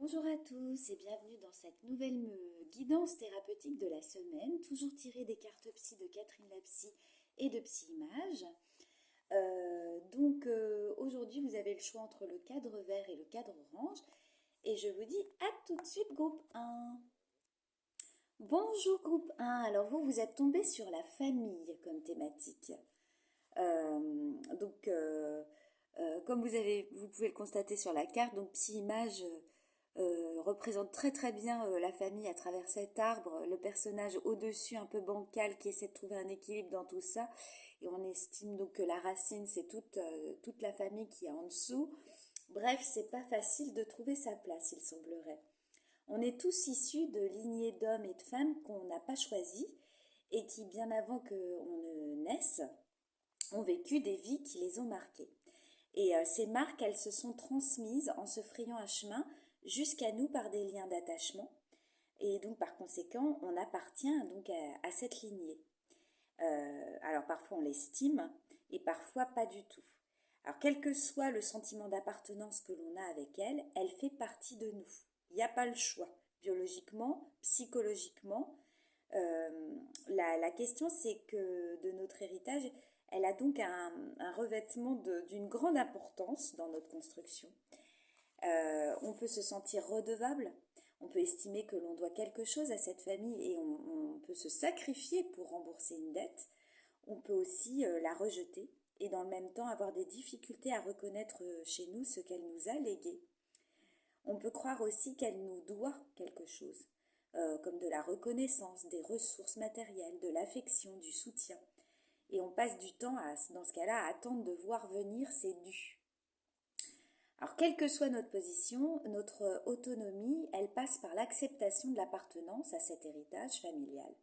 Bonjour à tous et bienvenue dans cette nouvelle guidance thérapeutique de la semaine, toujours tirée des cartes psy de Catherine Lapsy et de Psy Image. Aujourd'hui vous avez le choix entre le cadre vert et le cadre orange et je vous dis à tout de suite groupe 1. Bonjour groupe 1, alors vous êtes tombé sur la famille comme thématique. Comme vous pouvez le constater sur la carte, donc Psy Image représente très bien la famille à travers cet arbre, le personnage au-dessus un peu bancal qui essaie de trouver un équilibre dans tout ça, et on estime donc que la racine c'est toute la famille qui est en dessous. Bref, c'est pas facile de trouver sa place, il semblerait. On est tous issus de lignées d'hommes et de femmes qu'on n'a pas choisis et qui, bien avant qu'on ne naisse, ont vécu des vies qui les ont marquées. Et ces marques, elles se sont transmises en se frayant un chemin jusqu'à nous par des liens d'attachement. Et donc, par conséquent, on appartient donc à cette lignée. Alors, parfois, on l'estime et parfois pas du tout. Alors, quel que soit le sentiment d'appartenance que l'on a avec elle, elle fait partie de nous. Il n'y a pas le choix. Biologiquement, psychologiquement, la question, c'est que de notre héritage, elle a donc un revêtement d'une grande importance dans notre construction. On peut se sentir redevable, on peut estimer que l'on doit quelque chose à cette famille et on peut se sacrifier pour rembourser une dette. On peut aussi la rejeter et dans le même temps avoir des difficultés à reconnaître chez nous ce qu'elle nous a légué. On peut croire aussi qu'elle nous doit quelque chose, comme de la reconnaissance, des ressources matérielles, de l'affection, du soutien. Et on passe du temps, dans ce cas-là, à attendre de voir venir ses dus. Alors, quelle que soit notre position, notre autonomie, elle passe par l'acceptation de l'appartenance à cet héritage familial.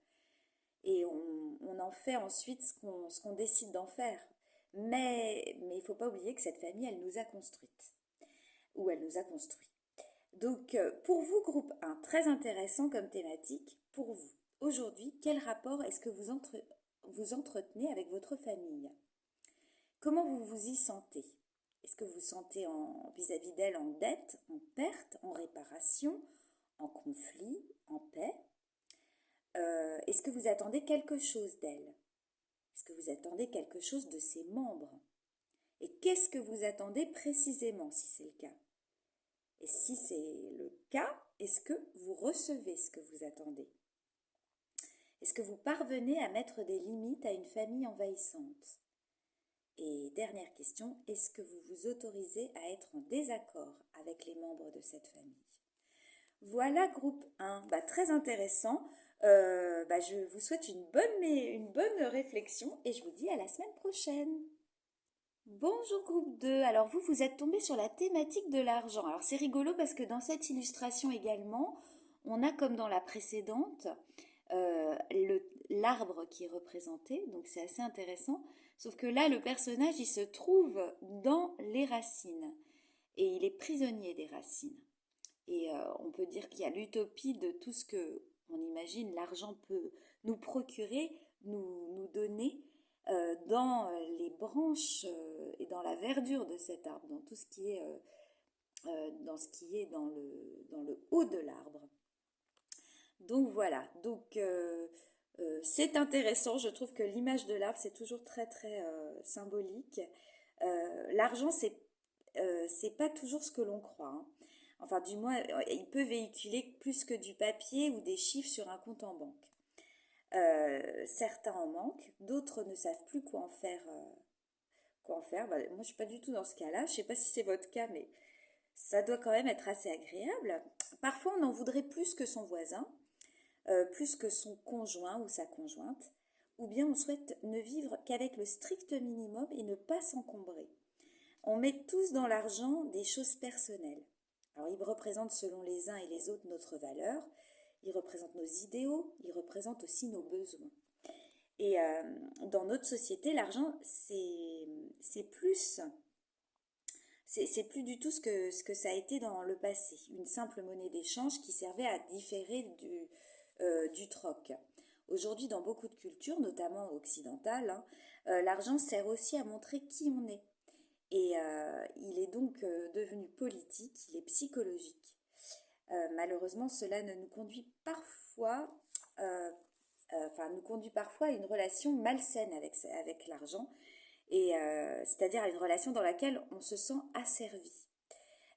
Et on en fait ensuite ce qu'on décide d'en faire. Mais il ne faut pas oublier que cette famille, elle nous a construites. Ou elle nous a construits. Donc, pour vous, groupe 1, très intéressant comme thématique, pour vous, aujourd'hui, quel rapport est-ce que vous entretenez avec votre famille? Comment vous vous y sentez? Est-ce que vous vous sentez vis-à-vis d'elle en dette, en perte, en réparation, en conflit, en paix? Est-ce que vous attendez quelque chose d'elle? Est-ce que vous attendez quelque chose de ses membres? Et qu'est-ce que vous attendez précisément si c'est le cas? Et si c'est le cas, est-ce que vous recevez ce que vous attendez? Est-ce que vous parvenez à mettre des limites à une famille envahissante? Et dernière question, est-ce que vous vous autorisez à être en désaccord avec les membres de cette famille? Voilà, groupe 1, très intéressant. Je vous souhaite une bonne réflexion et je vous dis à la semaine prochaine. Bonjour groupe 2, alors vous êtes tombé sur la thématique de l'argent. Alors c'est rigolo parce que dans cette illustration également, on a comme dans la précédente l'arbre qui est représenté, donc c'est assez intéressant. Sauf que là, le personnage, il se trouve dans les racines et il est prisonnier des racines. Et on peut dire qu'il y a l'utopie de tout ce que on imagine l'argent peut nous procurer, nous donner dans les branches et dans la verdure de cet arbre, dans tout ce qui est dans le haut de l'arbre. Donc voilà, c'est intéressant, je trouve que l'image de l'arbre c'est toujours très symbolique. L'argent c'est pas toujours ce que l'on croit, hein. Enfin du moins il peut véhiculer plus que du papier ou des chiffres sur un compte en banque. Certains en manquent, d'autres ne savent plus quoi en faire. Moi je suis pas du tout dans ce cas-là, je sais pas si c'est votre cas mais ça doit quand même être assez agréable. Parfois on en voudrait plus que son voisin, plus que son conjoint ou sa conjointe, ou bien on souhaite ne vivre qu'avec le strict minimum et ne pas s'encombrer. On met tous dans l'argent des choses personnelles. Alors il représente selon les uns et les autres notre valeur, il représente nos idéaux, il représente aussi nos besoins. Et dans notre société, l'argent, c'est plus plus du tout ce que ça a été dans le passé. Une simple monnaie d'échange qui servait à différer du troc. Aujourd'hui, dans beaucoup de cultures, notamment occidentales, l'argent sert aussi à montrer qui on est. Et il est donc devenu politique, il est psychologique. Malheureusement, cela ne nous conduit parfois, nous conduit parfois à une relation malsaine avec l'argent, et c'est-à-dire à une relation dans laquelle on se sent asservi.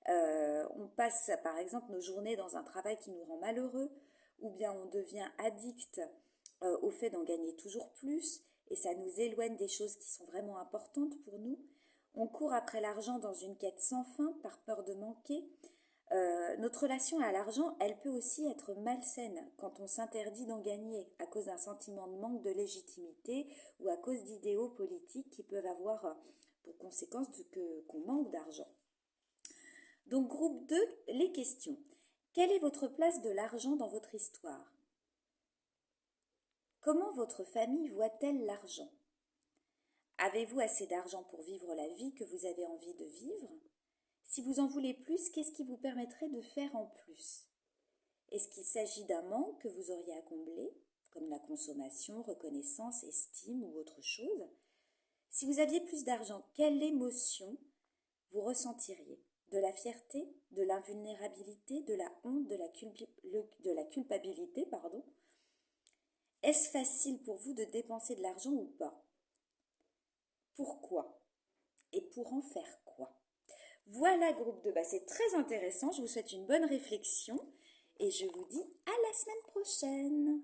On passe par exemple nos journées dans un travail qui nous rend malheureux, ou bien on devient addict au fait d'en gagner toujours plus, et ça nous éloigne des choses qui sont vraiment importantes pour nous. On court après l'argent dans une quête sans fin par peur de manquer. Notre relation à l'argent, elle peut aussi être malsaine quand on s'interdit d'en gagner à cause d'un sentiment de manque de légitimité ou à cause d'idéaux politiques qui peuvent avoir pour conséquence qu'on manque d'argent. Donc groupe 2, les questions. Quelle est votre place de l'argent dans votre histoire? Comment votre famille voit-elle l'argent? Avez-vous assez d'argent pour vivre la vie que vous avez envie de vivre? Si vous en voulez plus, qu'est-ce qui vous permettrait de faire en plus? Est-ce qu'il s'agit d'un manque que vous auriez à combler, comme la consommation, reconnaissance, estime ou autre chose? Si vous aviez plus d'argent, quelle émotion vous ressentiriez? De la fierté, de l'invulnérabilité, de la honte, de la culpabilité, pardon. Est-ce facile pour vous de dépenser de l'argent ou pas? Pourquoi? Et pour en faire quoi? Voilà, groupe 2, c'est très intéressant. Je vous souhaite une bonne réflexion et je vous dis à la semaine prochaine.